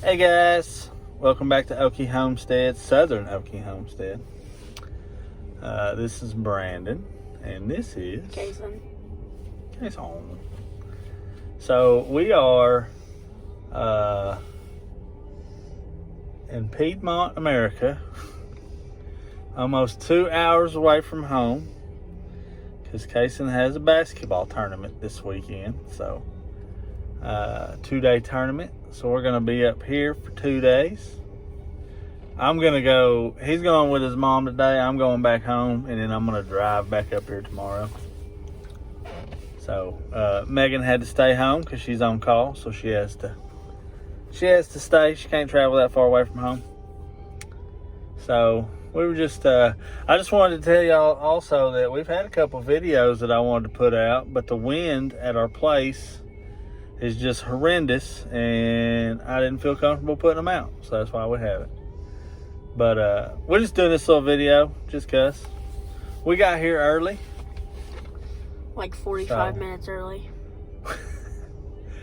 Hey guys, welcome back to Okie Homestead, Southern Okie Homestead. This is Brandon, and this is Jason. So we are in Piedmont, America, almost 2 hours away from home, because Kason has a basketball tournament this weekend. So 2-day tournament. So we're going to be up here for 2 days. I'm going to go, he's going with his mom today. I'm going back home, and then I'm going to drive back up here tomorrow. So Megan had to stay home because she's on call. So she has to stay. She can't travel that far away from home. So we were just, I just wanted to tell y'all also that we've had a couple videos that I wanted to put out, but the wind at our place is just horrendous, and I didn't feel comfortable putting them out, so that's why we have it. But we're just doing this little video just because we got here early, Like 45 minutes early.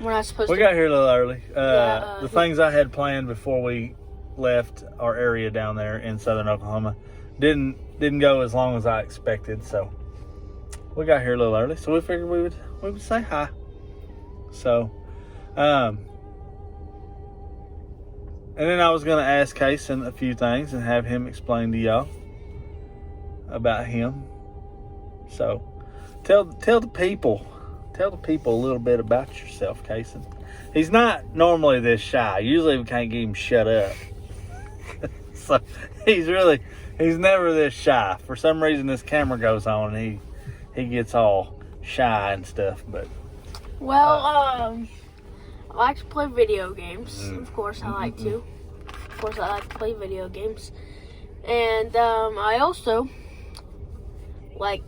We're not supposed we to. got here a little early. The things I had planned before we left our area down there in southern Oklahoma didn't go as long as I expected, so we got here a little early. So we figured we would say hi. So, and then I was going to ask Kason a few things and have him explain to y'all about him. So, tell the people a little bit about yourself, Kason. He's not normally this shy. Usually we can't get him shut up. So he's never this shy. For some reason this camera goes on and he gets all shy and stuff, but I like to play video games. Of course, I like to. Of course, I like to play video games. And I also like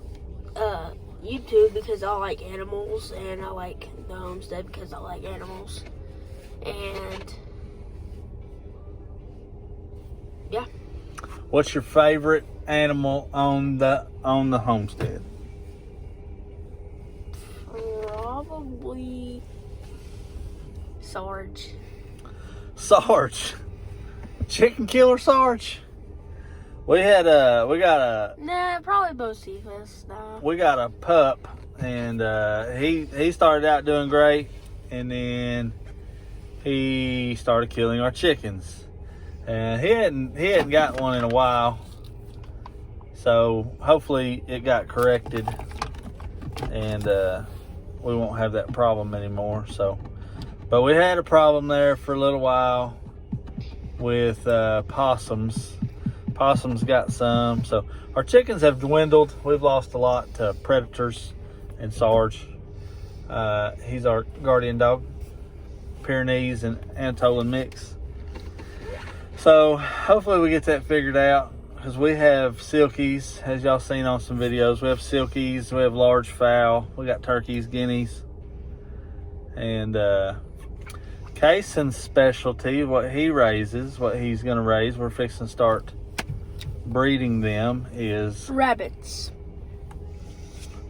YouTube because I like animals, and I like the homestead because I like animals. And yeah. what's your favorite animal on the homestead? Probably Sarge. Sarge. Chicken killer Sarge. We got a Probably Bocephus. Nah. we got a pup, and he started out doing great, and then he started killing our chickens, and he hadn't got one in a while, so hopefully it got corrected, and we won't have that problem anymore. So, but we had a problem there for a little while with possums. Possums got some, so our chickens have dwindled. We've lost a lot to predators and Sarge. He's our guardian dog, Pyrenees and Anatolian mix. So hopefully we get that figured out, because we have silkies, as y'all seen on some videos. We have silkies, we have large fowl, we got turkeys, guineas, and Kason's specialty, what he raises, what he's going to raise, we're fixing to start breeding them, is Rabbits.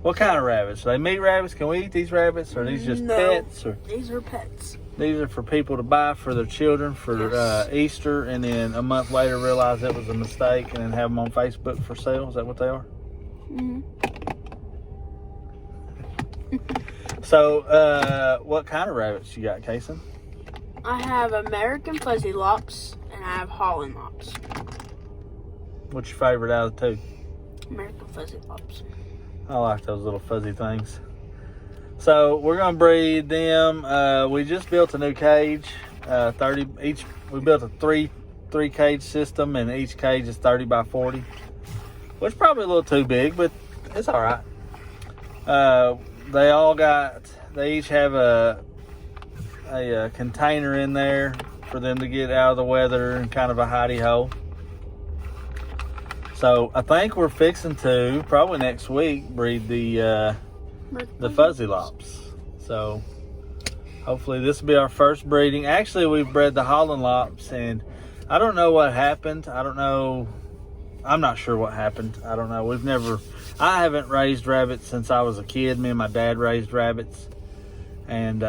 What kind of rabbits? Are they meat rabbits? Can we eat these rabbits? Or are these just pets? Or these are pets. These are for people to buy for their children for Easter, and then a month later realize that was a mistake and then have them on Facebook for sale. Is that what they are? Mm-hmm. So, what kind of rabbits you got, Kason? I have American Fuzzy Lops, and I have Holland Lops. What's your favorite out of the two? American Fuzzy Lops. I like those little fuzzy things. So we're gonna breed them. We just built a new cage. 30 each. We built a three cage system, and each cage is 30 by 40, which is probably a little too big, but it's all right. They each have a container in there for them to get out of the weather, and kind of a hidey hole. So I think we're fixing to, probably next week, breed the Fuzzy Lops. So hopefully this will be our first breeding. Actually, we've bred the Holland Lops, and I don't know what happened. I don't know. I'm not sure what happened. I don't know. I haven't raised rabbits since I was a kid. Me and my dad raised rabbits. And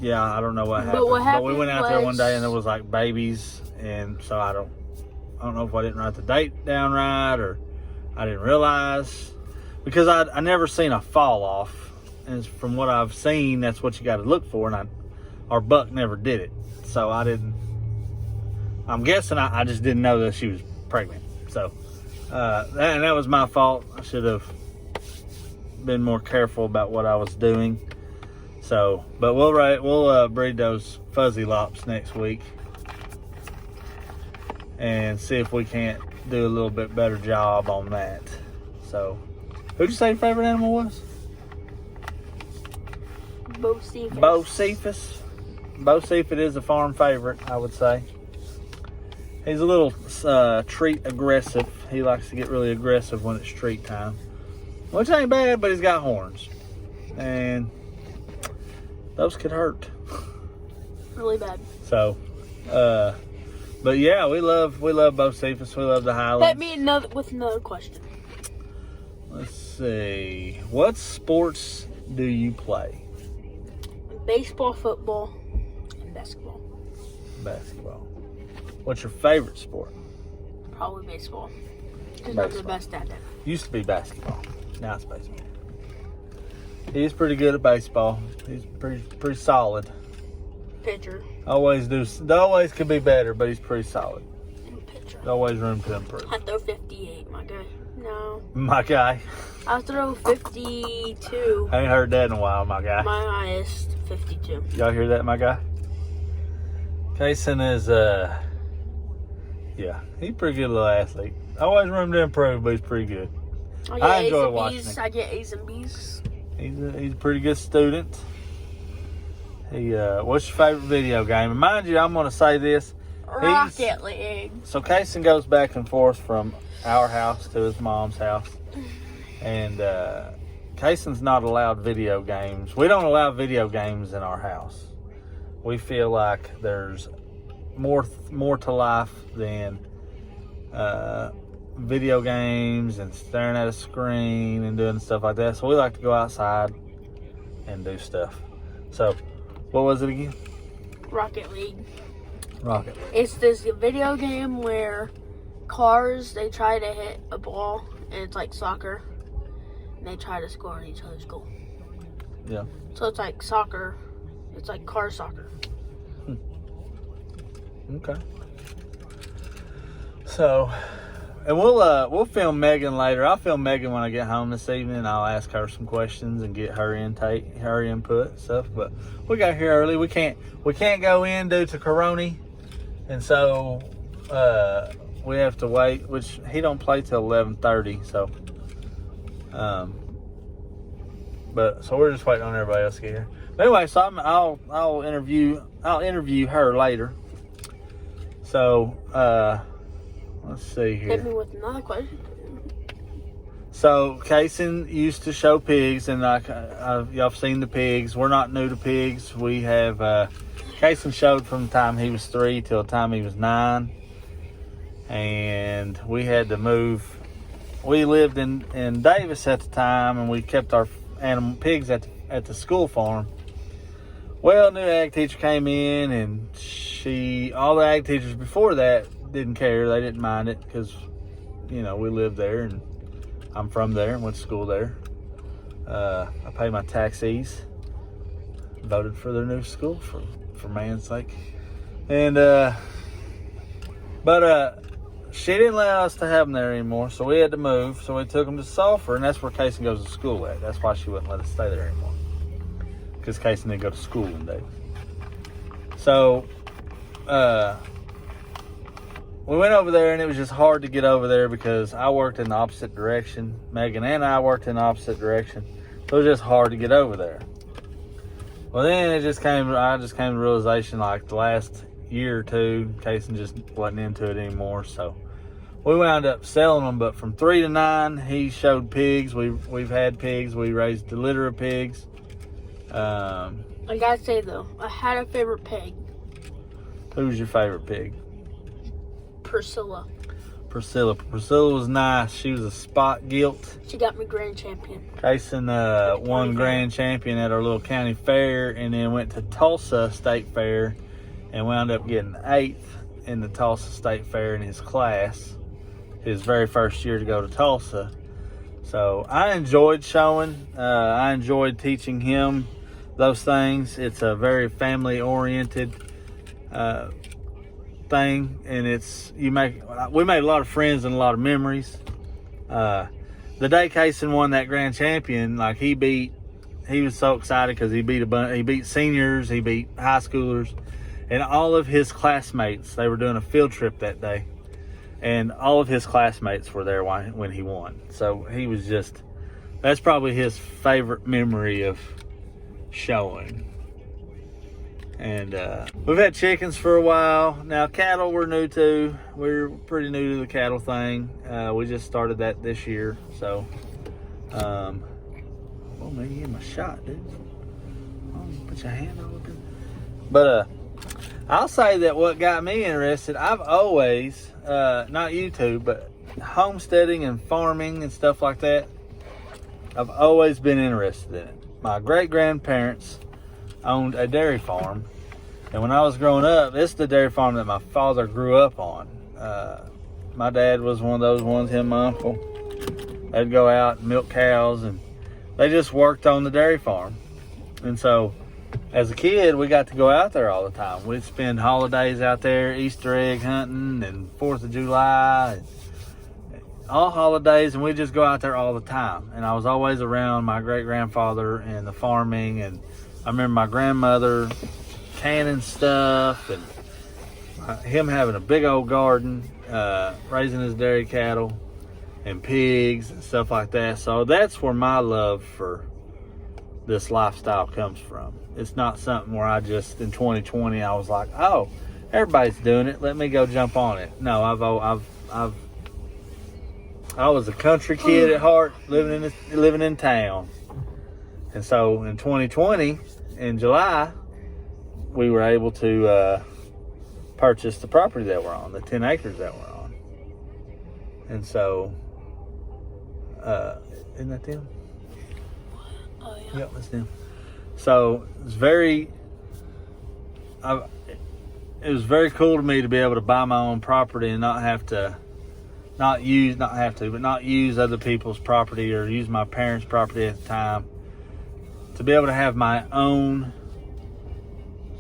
Yeah, I don't know what happened. what But we went out there one was- day and there was like babies, and so I don't know if I didn't write the date down right or I didn't realize, because I never seen a fall off, and from what I've seen, that's what you got to look for, and our buck never did it, so I didn't. I'm guessing I just didn't know that she was pregnant, so that was my fault. I should have been more careful about what I was doing. So, but we'll breed those fuzzy lops next week and see if we can't do a little bit better job on that. So, who'd you say your favorite animal was? Bocephus. Bocephus. Bocephus is a farm favorite, I would say. He's a little treat aggressive. He likes to get really aggressive when it's treat time, which ain't bad, but he's got horns, and those could hurt. Really bad. So, but yeah, we love Bocephus. We love the Highlands. Hit me with another question. Let's see. What sports do you play? Baseball, football, and basketball. Basketball. What's your favorite sport? Probably baseball. Because I'm the best at it. Used to be basketball. Now it's baseball. He's pretty good at baseball. He's pretty solid. Pitcher. Always could be better, but he's pretty solid. Pitcher. There's always room to improve. I throw 58, my guy. No. My guy. I throw 52. I ain't heard that in a while, my guy. My highest, 52. Y'all hear that, my guy? Kason is, yeah, he's a pretty good little athlete. Always room to improve, but he's pretty good. I enjoy watching him. I get A's and B's. He's a pretty good student. What's your favorite video game? And mind you, I'm going to say this. Rocket League. So Kason goes back and forth from our house to his mom's house. And Kason's not allowed video games. We don't allow video games in our house. We feel like there's more to life than video games and staring at a screen and doing stuff like that. So we like to go outside and do stuff. So, what was it again? Rocket League. Rocket League. It's this video game where cars, they try to hit a ball, and it's like soccer, and they try to score on each other's goal. Yeah. So it's like soccer. It's like car soccer. Okay. So, and we'll film Megan later. I'll film Megan when I get home this evening. I'll ask her some questions and get her input and stuff. But we got here early. We can't go in due to Corona, and so we have to wait. Which he don't play till 11:30. So, so we're just waiting on everybody else to get here. But anyway, so I'll interview her later. So, let's see here. Hit me with another question. So, Kason used to show pigs, and y'all have seen the pigs. We're not new to pigs. We have, Kason showed from the time he was 3 till the time he was 9. And we had to move. We lived in Davis at the time, and we kept our pigs at the school farm. Well, new ag teacher came in, and all the ag teachers before that didn't care. They didn't mind it because, we lived there, and I'm from there and went to school there. I pay my taxes, voted for their new school for man's sake. And, but she didn't allow us to have them there anymore, so we had to move. So we took them to Sulphur, and that's where Kason goes to school at. That's why she wouldn't let us stay there anymore, because Kason didn't go to school in Davis. So, we went over there, and it was just hard to get over there because I worked in the opposite direction. Megan and I worked in the opposite direction. So it was just hard to get over there. Well, then I just came to the realization, like the last year or two, Kason just wasn't into it anymore. So we wound up selling them. But from 3 to 9, he showed pigs. We've had pigs. We raised a litter of pigs. I gotta say though, I had a favorite pig. Who's your favorite pig? Priscilla. Priscilla. Priscilla was nice. She was a spot gilt. She got me grand champion. Kason won grand champion at our little county fair, and then went to Tulsa State Fair and wound up getting 8th in the Tulsa State Fair in his class. His very first year to go to Tulsa. So I enjoyed showing. I enjoyed teaching him those things. It's a very family-oriented thing, and we made a lot of friends and a lot of memories. The day Kason won that grand champion, like he was so excited because he beat seniors, he beat high schoolers, and all of his classmates. They were doing a field trip that day, and all of his classmates were there when he won. So he was that's probably his favorite memory of showing. And we've had chickens for a while. Now cattle we're new to. We're pretty new to the cattle thing. We just started that this year. So, well, maybe give him a shot, dude. Oh, put your hand on it. But I'll say that what got me interested, I've always, not YouTube, but homesteading and farming and stuff like that, I've always been interested in it. My great-grandparents owned a dairy farm, and when I was growing up, this is the dairy farm that my father grew up on. My dad was one of those ones, him and my uncle, they'd go out and milk cows, and they just worked on the dairy farm. And so as a kid, we got to go out there all the time. We'd spend holidays out there, Easter egg hunting and 4th of July, and all holidays, and we'd just go out there all the time. And I was always around my great-grandfather and the farming, and I remember my grandmother canning stuff, and him having a big old garden, raising his dairy cattle and pigs and stuff like that. So that's where my love for this lifestyle comes from. It's not something where I just, in 2020, I was like, oh, everybody's doing it, let me go jump on it. No, I was a country kid at heart, living in town. And so in 2020, in July, we were able to purchase the property that we're on, the 10 acres that we're on. And so, isn't that them? Oh, yeah. Yep, that's them. So it was very cool to me to be able to buy my own property and not use other people's property or use my parents' property at the time. To be able to have my own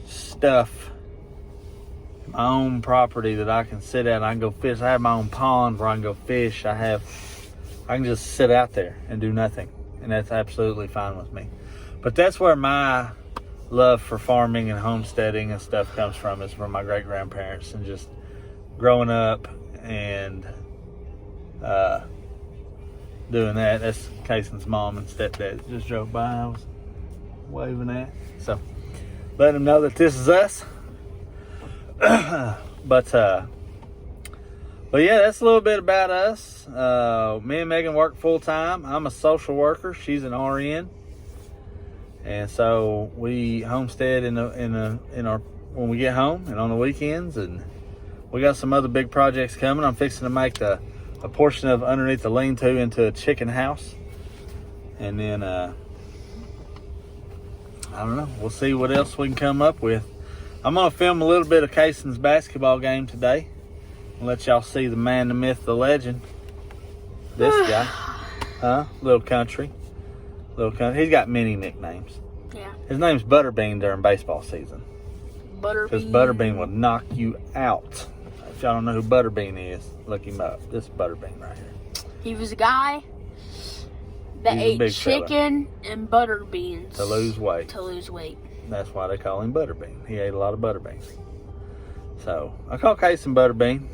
stuff, my own property that I can sit at, I can go fish. I have my own pond where I can go fish. I can just sit out there and do nothing, and that's absolutely fine with me. But that's where my love for farming and homesteading and stuff comes from, is from my great-grandparents, and just growing up and doing that. That's Kason's mom and stepdad just drove by. I was waving at, so letting them know that this is us. But yeah, that's a little bit about us. Me and Megan work full time. I'm a social worker. She's an RN, and so we homestead in our when we get home and on the weekends. And we got some other big projects coming. I'm fixing to make a portion of underneath the lean-to into a chicken house, and then I don't know. We'll see what else we can come up with. I'm going to film a little bit of Kason's basketball game today. I'll let y'all see the man, the myth, the legend. This guy. Little country. He's got many nicknames. Yeah. His name's Butterbean during baseball season. Butterbean. Because Butterbean will knock you out. If y'all don't know who Butterbean is, look him up. This is Butterbean right here. He was a guy that ate chicken and butter beans to lose weight. That's why they call him Butterbean. He ate a lot of butter beans. So I call Kason Butterbean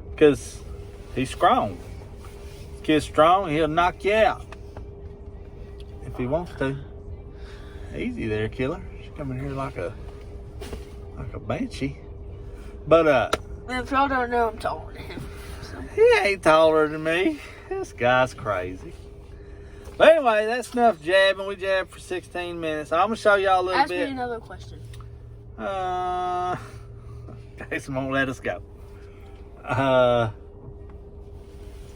because he's strong. This kid's strong. He'll knock you out if he wants to. Easy there, killer. She's coming here like a banshee. But if y'all don't know, I'm taller than him. So. He ain't taller than me. This guy's crazy. But anyway, that's enough jabbing. We jabbed for 16 minutes. I'm going to show y'all a little bit. Ask me another question. Jason won't let us go.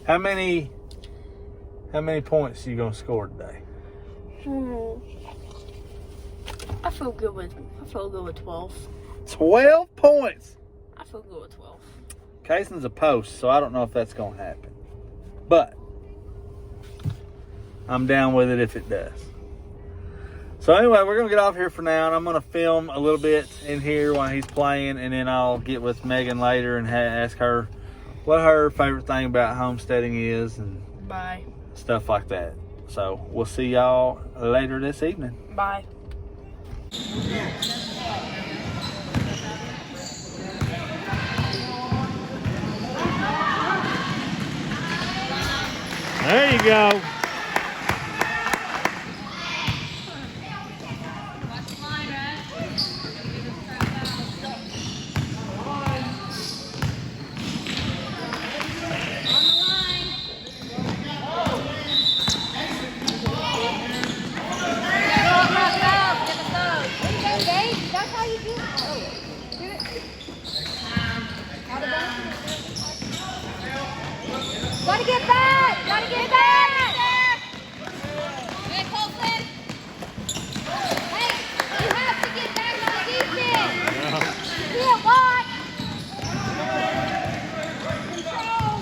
How many points are you gonna score today? I feel good with 12. 12 points. I feel good with 12. Cason's a post, so I don't know if that's gonna happen. But I'm down with it if it does. So anyway, we're gonna get off here for now, and I'm gonna film a little bit in here while he's playing, and then I'll get with Megan later and ask her what her favorite thing about homesteading is and Bye. stuff like that. So we'll see y'all later this evening. Bye. There you go. Gotta get back! Gotta get back! Hey, Colton! Hey, you have to get back on defense! You can't watch! Control!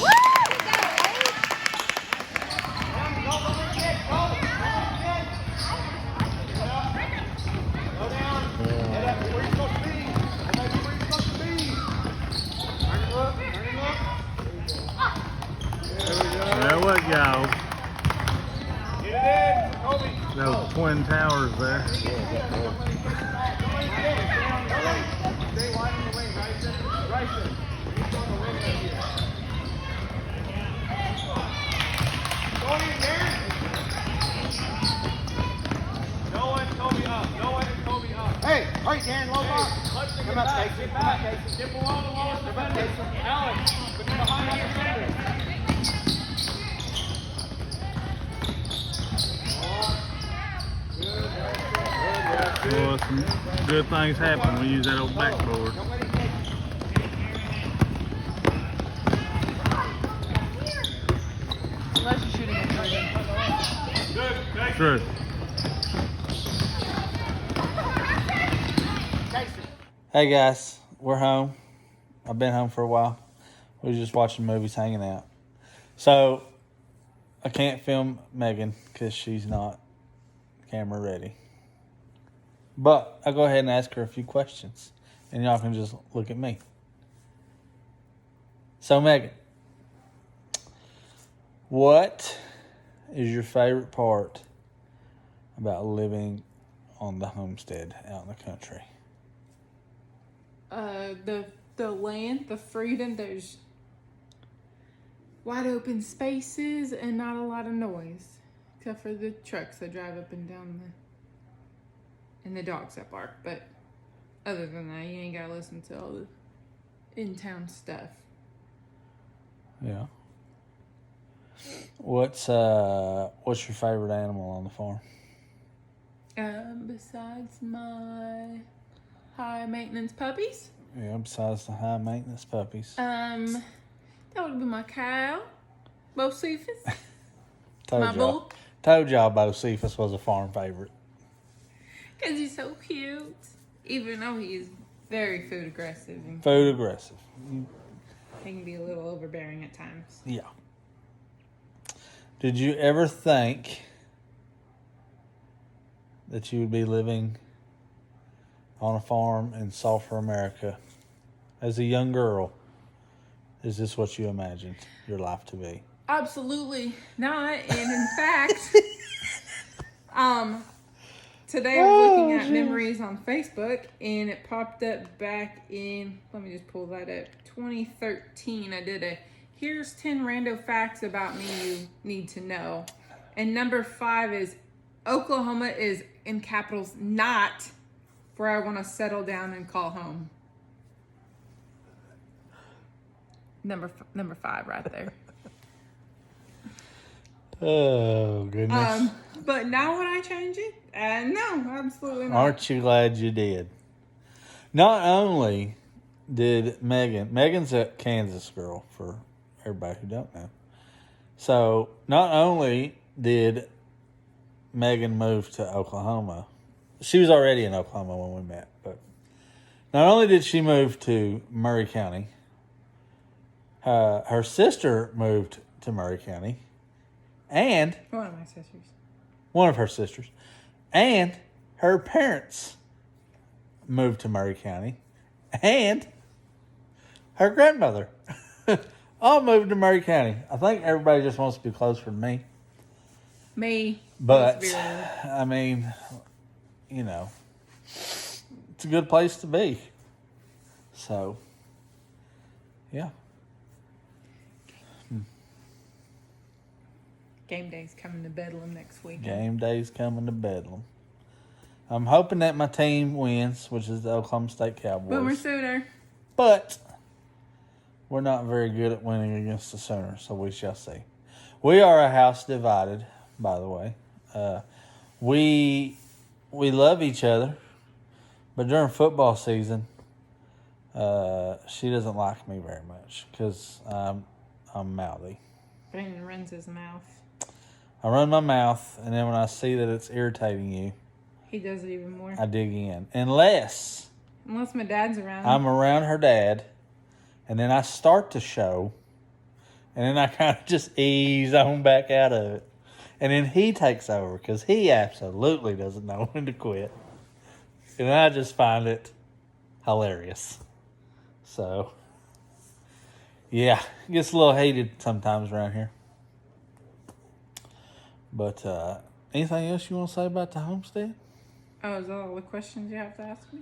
Woo! There we go. Those twin towers there. Hey, hurry, Dan, low bar. Come up, Casey. Come up, Casey. Get below the lowest defender. Alex, put him behind the defender. Well, some good things happen when we use that old backboard. Unless you're shooting at True. Hey guys, we're home. I've been home for a while. We were just watching movies, hanging out. So I can't film Megan because she's not camera ready. But I'll go ahead and ask her a few questions, and y'all can just look at me. So Megan, what is your favorite part about living on the homestead out in the country? The land, the freedom, there's wide open spaces and not a lot of noise. Except for the trucks that drive up and down and the dogs that bark. But other than that, you ain't gotta listen to all the in-town stuff. Yeah. What's your favorite animal on the farm? Besides my high maintenance puppies. Yeah, besides the high maintenance puppies. That would be my cow, Bocephus. Told My y'all. bull. Told y'all Bocephus was a farm favorite. Because he's so cute. Even though he's very food aggressive. And Food aggressive. he can be a little overbearing at times. Yeah. Did you ever think that you would be living on a farm in sulphur America as a young girl? Is this what you imagined your life to be? Absolutely not. And in fact, today I was looking at memories on Facebook and it popped up back in, let me just pull that up, 2013. I did a here's 10 rando facts about me you need to know. And number 5 is Oklahoma is in capitals not where I want to settle down and call home. Number 5 right there. Oh, goodness. But now would I change it? No, absolutely not. Aren't you glad you did? Not only did Megan's a Kansas girl for everybody who don't know. So not only did Megan move to Oklahoma, she was already in Oklahoma when we met, but not only did she move to Murray County, her sister moved to Murray County, and One of my sisters. one of her sisters, and her parents moved to Murray County, and her grandmother all moved to Murray County. I think everybody just wants to be closer to me. Me. But, Let's be real. I mean, you know, it's a good place to be. So, yeah. Game day's coming to Bedlam next week. Game day's coming to Bedlam. I'm hoping that my team wins, which is the Oklahoma State Cowboys. Boomer Sooner. But we're not very good at winning against the Sooners, so we shall see. We are a house divided, by the way. We love each other, but during football season, she doesn't like me very much because I'm mouthy. Brandon runs his mouth. I run my mouth, and then when I see that it's irritating you, He does it even more. I dig in. Unless Unless my dad's around. I'm around her dad, and then I start to show, and then I kind of just ease on back out of it. And then he takes over because he absolutely doesn't know when to quit. And I just find it hilarious. So, yeah, it gets a little hated sometimes around here. But anything else you want to say about the homestead? Oh, is that all the questions you have to ask me?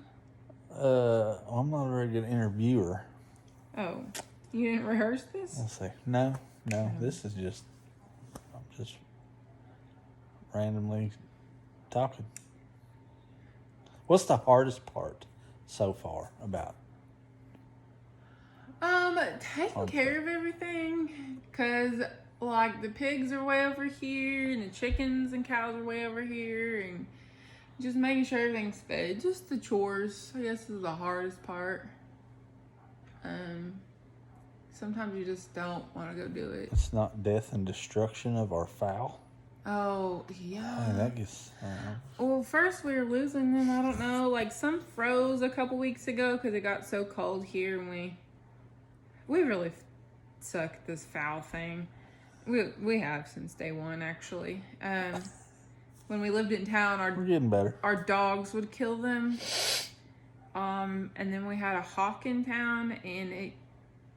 I'm not a very good interviewer. Oh, you didn't rehearse this? Let's see. No. This is just, I'm just randomly talking. What's the hardest part so far about? Taking care of everything, cause like the pigs are way over here, and the chickens and cows are way over here, and just making sure everything's fed. Just the chores, I guess, is the hardest part. Sometimes you just don't want to go do it. It's not death and destruction of our fowl. Oh I yeah. mean, that gets. Well, first we were losing them. I don't know. Like some froze a couple weeks ago because it got so cold here, and we really suck at this foul thing. We have since day one, actually. When we lived in town, We're getting better. our dogs would kill them. And then we had a hawk in town, and it,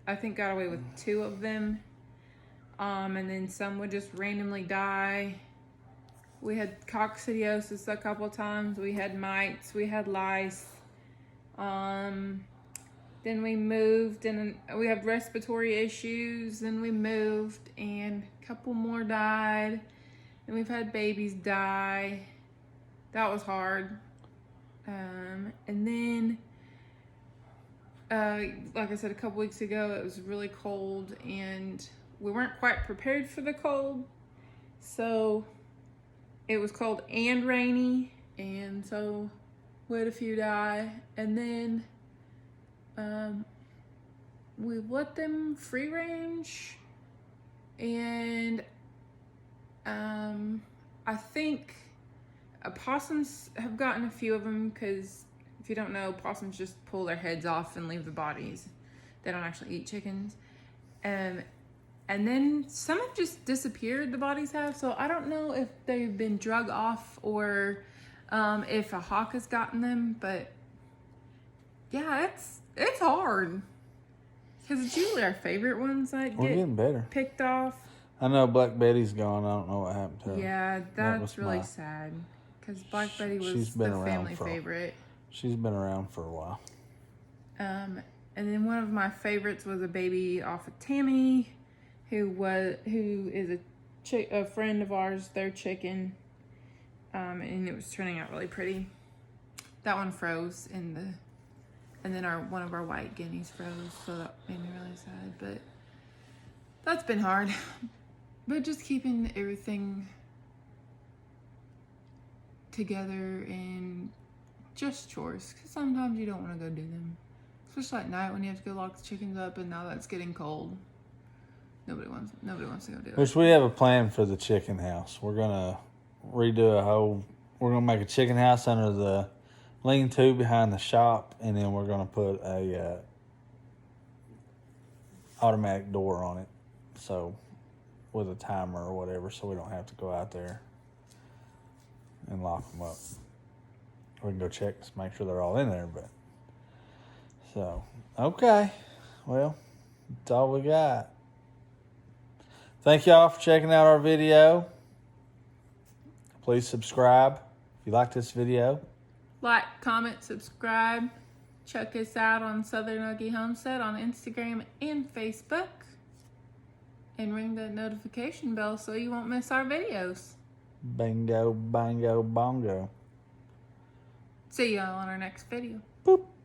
I think, got away with 2 of them. And then some would just randomly die. We had coccidiosis a couple times. We had mites. We had lice. Then we moved, and we had respiratory issues. Then we moved, and a couple more died. And we've had babies die. That was hard. And then, like I said, a couple weeks ago, it was really cold, and we weren't quite prepared for the cold. So it was cold and rainy, and so we had a few die. And then we let them free range, and I think possums have gotten a few of them, because if you don't know, possums just pull their heads off and leave the bodies. They don't actually eat chickens. And then some have just disappeared, the bodies have, so I don't know if they've been drug off or if a hawk has gotten them, but yeah, it's hard. Because it's usually our favorite ones that We're get getting better. picked off. I know Black Betty's gone. I don't know what happened to her. Yeah, That that's was really my- sad. Because Black Betty was she's the been around family for- favorite. She's been around for a while. And then one of my favorites was a baby off of Tammy, who is a friend of ours, their chicken, and it was turning out really pretty. That one froze and then one of our white guineas froze, so that made me really sad. But that's been hard. But just keeping everything together and just chores, because sometimes you don't want to go do them. Especially at night when you have to go lock the chickens up, and now that's getting cold. Nobody wants to go do it. Which we have a plan for the chicken house. We're gonna redo we're gonna make a chicken house under the lean-to behind the shop, and then we're gonna put a automatic door on it, so with a timer or whatever, so we don't have to go out there and lock them up. We can go check to make sure they're all in there, but so okay, well, that's all we got. Thank y'all for checking out our video. Please subscribe if you like this video. Like, comment, subscribe. Check us out on Southern Ugly Homestead on Instagram and Facebook. And ring that notification bell so you won't miss our videos. Bingo, bango, bongo. See y'all on our next video. Boop.